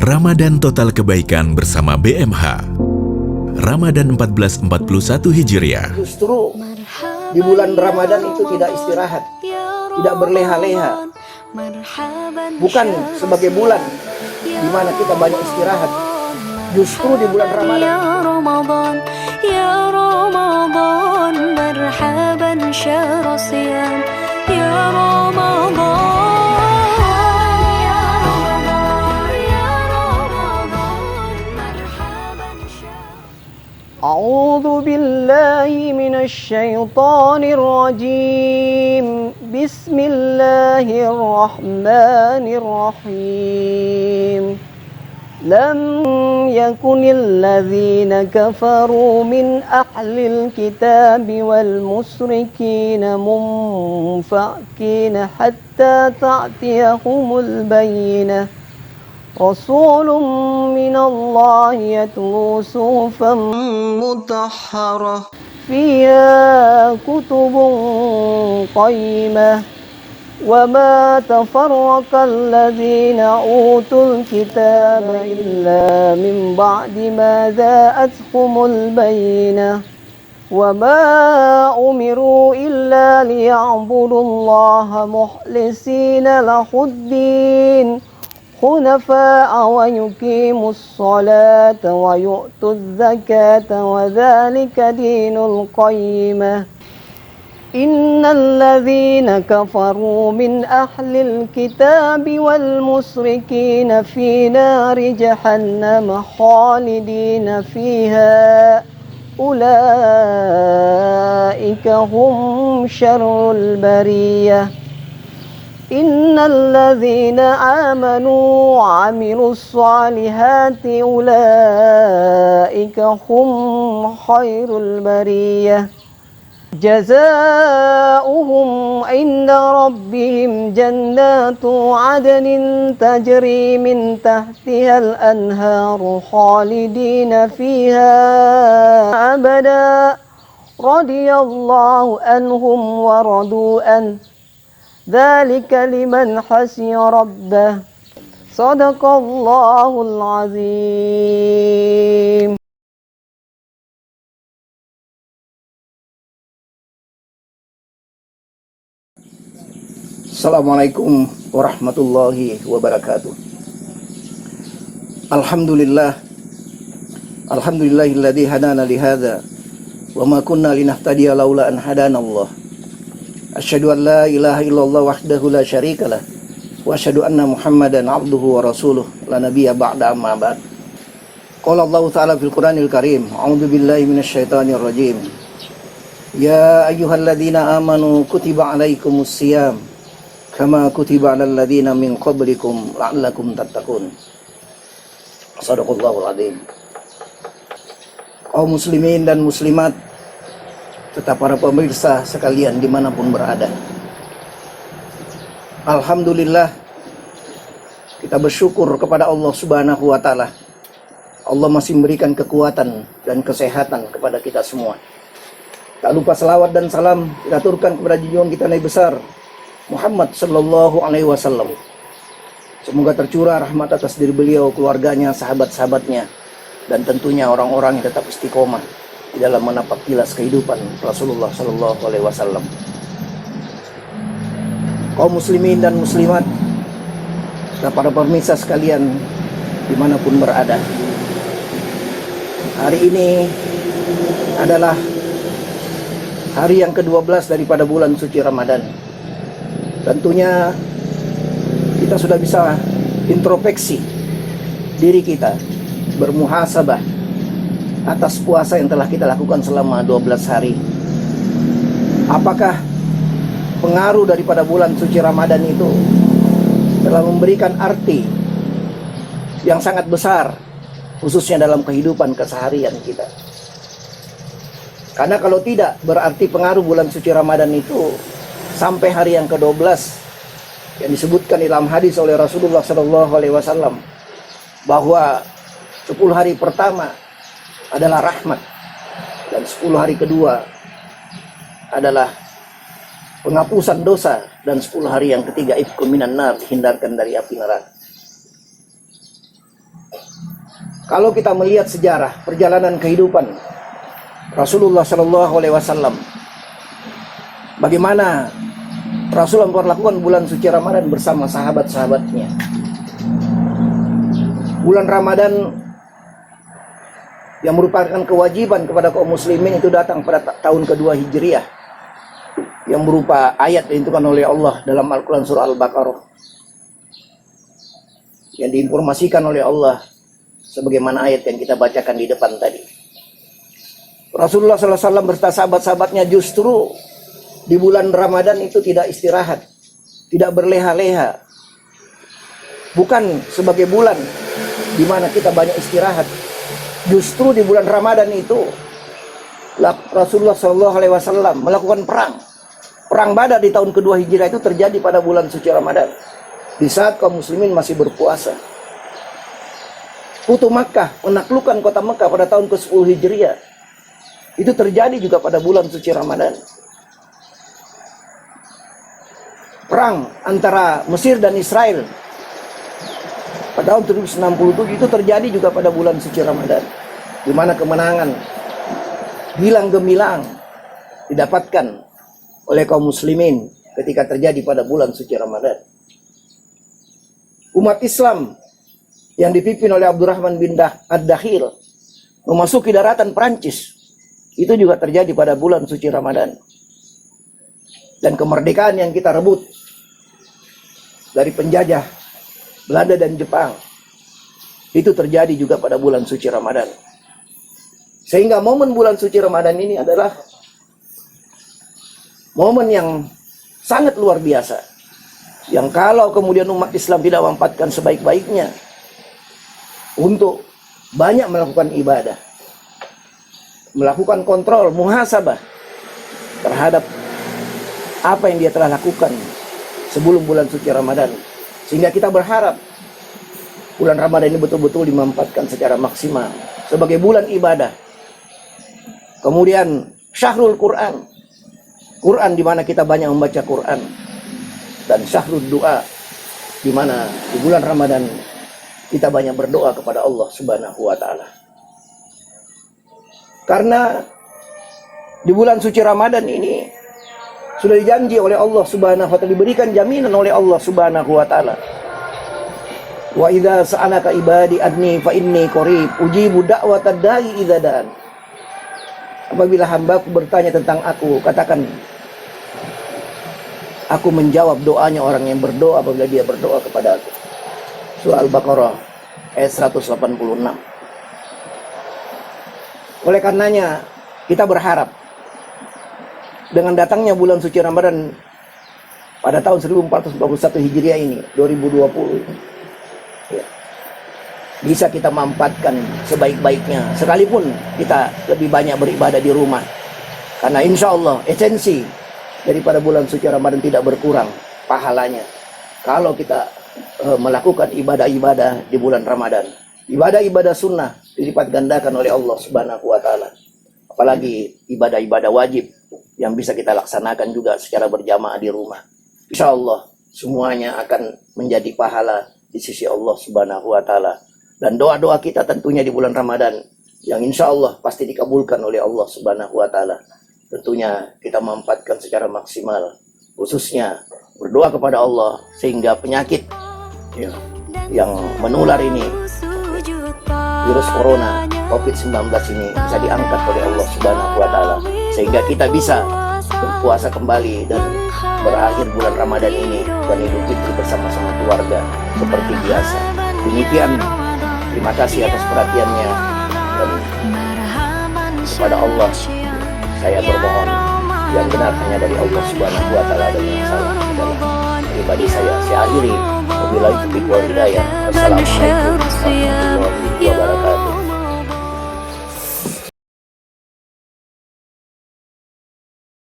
Ramadan Total Kebaikan bersama BMH. Ramadan 1441 Hijriah. Justru di bulan Ramadan itu tidak istirahat, tidak berleha-leha. Bukan sebagai bulan di mana kita banyak istirahat. Justru di bulan Ramadan. Ya Ramadan, ya Ramadan, marhaban syahr siyam. Ya Ramadan. أعوذ بالله من الشيطان الرجيم بسم الله الرحمن الرحيم لم يكن الذين كفروا من أهل الكتاب والمشركين منفكين حتى تأتيهم البينة رسول من الله يتلو صحفا مطهرة فيها كتب قيمة وما تفرق الذين أوتوا الكتاب إلا من بعد ما جاءتهم البينة وما أمروا إلا ليعبدوا الله مخلصين له الدين حنفاء ويقيموا الصلاة ويؤتوا الزكاة وذلك دين القيمة إن الذين كفروا من أهل الكتاب والمشركين في نار جهنم خالدين فيها أولئك هم شر البرية إن الذين آمنوا وعملوا الصالحات أولئك هم خير البرية جزاؤهم عند ربهم جنات عدن تجري من تحتها الأنهار خالدين فيها أبدا رضي الله عنهم ورضوا عنه ذلك لمن خشي ربه صدق الله العظيم. Assalamualaikum warahmatullahi wabarakatuh. Alhamdulillahilladzi hadana lihadza wa ma kunna linahtadiya laula an hadana Allah. Asyhadu an la ilaha illallah wahdahu la syarikalah wa asyhadu anna Muhammadan abduhu wa rasuluh la nabiyya ba'da amma ba'd. Qala Allah ta'ala fil Qur'anil Karim, a'udzu billahi minasyaitonir rajim. Ya ayyuhalladzina amanu kutiba alaikumus shiyam kama kutiba alal ladzina min qablikum la'allakum tattaqun. Shadaqallahul adzim. Kaum muslimin dan muslimat serta para pemirsa sekalian dimanapun berada, alhamdulillah kita bersyukur kepada Allah Subhanahu wa Ta'ala. Allah masih memberikan kekuatan dan kesehatan kepada kita semua. Tak lupa selawat dan salam kita aturkan kepada junjungan kita Nabi besar Muhammad sallallahu alaihi wasallam. Semoga tercurah rahmat atas diri beliau, keluarganya, sahabat-sahabatnya, dan tentunya orang-orang yang tetap istiqomah di dalam menapak tilas kehidupan Rasulullah sallallahu alaihi wasallam. Kaum muslimin dan muslimat dan para pemirsa sekalian dimanapun berada, hari ini adalah hari yang ke-12 daripada bulan suci Ramadan. Tentunya kita sudah bisa introspeksi diri kita, bermuhasabah atas puasa yang telah kita lakukan selama 12 hari. Apakah pengaruh daripada bulan suci Ramadan itu telah memberikan arti yang sangat besar, khususnya dalam kehidupan keseharian kita? Karena kalau tidak, berarti pengaruh bulan suci Ramadan itu sampai hari yang ke-12 yang disebutkan dalam hadis oleh Rasulullah SAW, bahwa 10 hari pertama adalah rahmat dan 10 hari kedua adalah penghapusan dosa, dan 10 hari yang ketiga ifkum minan nar, hindarkan dari api neraka. Kalau kita melihat sejarah perjalanan kehidupan Rasulullah Shallallahu Alaihi Wasallam, bagaimana Rasulullah memperlakukan bulan suci Ramadan bersama sahabat-sahabatnya. Bulan Ramadan yang merupakan kewajiban kepada kaum muslimin itu datang pada tahun kedua Hijriah, yang berupa ayat yang ditentukan oleh Allah dalam Al-Quran surah Al-Baqarah, yang diinformasikan oleh Allah sebagaimana ayat yang kita bacakan di depan tadi. Rasulullah SAW beserta sahabat-sahabatnya justru di bulan Ramadan itu tidak istirahat, tidak berleha-leha. Bukan sebagai bulan di mana kita banyak istirahat. Justru di bulan Ramadan itu Rasulullah SAW melakukan perang. Perang Badar di tahun kedua Hijriah itu terjadi pada bulan suci Ramadan, di saat kaum muslimin masih berpuasa. Futuh Makkah, menaklukkan kota Makkah pada tahun ke-10 Hijriah, itu terjadi juga pada bulan suci Ramadan. Perang antara Mesir dan Israel pada tahun 1067 itu terjadi juga pada bulan suci Ramadan, di mana kemenangan gilang gemilang didapatkan oleh kaum muslimin ketika terjadi pada bulan suci Ramadan. Umat Islam yang dipimpin oleh Abdurrahman bin Ad-Dakhil memasuki daratan Perancis, itu juga terjadi pada bulan suci Ramadan. Dan kemerdekaan yang kita rebut dari penjajah Belanda dan Jepang itu terjadi juga pada bulan suci Ramadan. Sehingga momen bulan suci Ramadan ini adalah momen yang sangat luar biasa, yang kalau kemudian umat Islam tidak memanfaatkan sebaik-baiknya untuk banyak melakukan ibadah, melakukan kontrol, muhasabah terhadap apa yang dia telah lakukan sebelum bulan suci Ramadan, sehingga kita berharap bulan Ramadan ini betul-betul dimanfaatkan secara maksimal sebagai bulan ibadah. Kemudian syahrul Quran, Quran di mana kita banyak membaca Quran, dan syahrul doa di mana di bulan Ramadan kita banyak berdoa kepada Allah Subhanahu wa taala. Karena di bulan suci Ramadan ini sudah dijanji oleh Allah Subhanahu wa taala, diberikan jaminan oleh Allah Subhanahu wa taala. Wa idza sa'alaka ibadi adni fa inni qarib ujibu da'watad da'i idza da'an. Apabila hambaku bertanya tentang aku, katakan aku menjawab doanya orang yang berdoa apabila dia berdoa kepada aku. Surah Al-Baqarah ayat 186. Oleh karenanya kita berharap dengan datangnya bulan suci Ramadan pada tahun 1441 Hijriah ini, 2020, ya, bisa kita manfaatkan sebaik-baiknya, sekalipun kita lebih banyak beribadah di rumah. Karena insya Allah esensi daripada bulan suci Ramadan tidak berkurang pahalanya kalau kita melakukan ibadah-ibadah di bulan Ramadan. Ibadah-ibadah sunnah dilipat gandakan oleh Allah Subhanahu wa taala. Apalagi ibadah-ibadah wajib yang bisa kita laksanakan juga secara berjamaah di rumah. Insya Allah semuanya akan menjadi pahala di sisi Allah Subhanahu wa taala. Dan doa-doa kita tentunya di bulan Ramadan yang insya Allah pasti dikabulkan oleh Allah Subhanahu wa taala. Tentunya kita manfaatkan secara maksimal, khususnya berdoa kepada Allah sehingga penyakit ya, yang menular ini, virus corona COVID-19 ini bisa diangkat oleh Allah Subhanahu wa taala, sehingga kita bisa berpuasa kembali dan berakhir bulan Ramadan ini dan Idul Fitri bersama-sama keluarga seperti biasa. Demikian, terima kasih atas perhatiannya, dan kepada Allah saya bermohon yang benar hanya dari Allah Subhanahu wa taala, dan yang salah adalah pribadi saya. Saya akhiri, wabillahi taufiq wal hidayah. Assalamualaikum warahmatullahi wabarakatuh.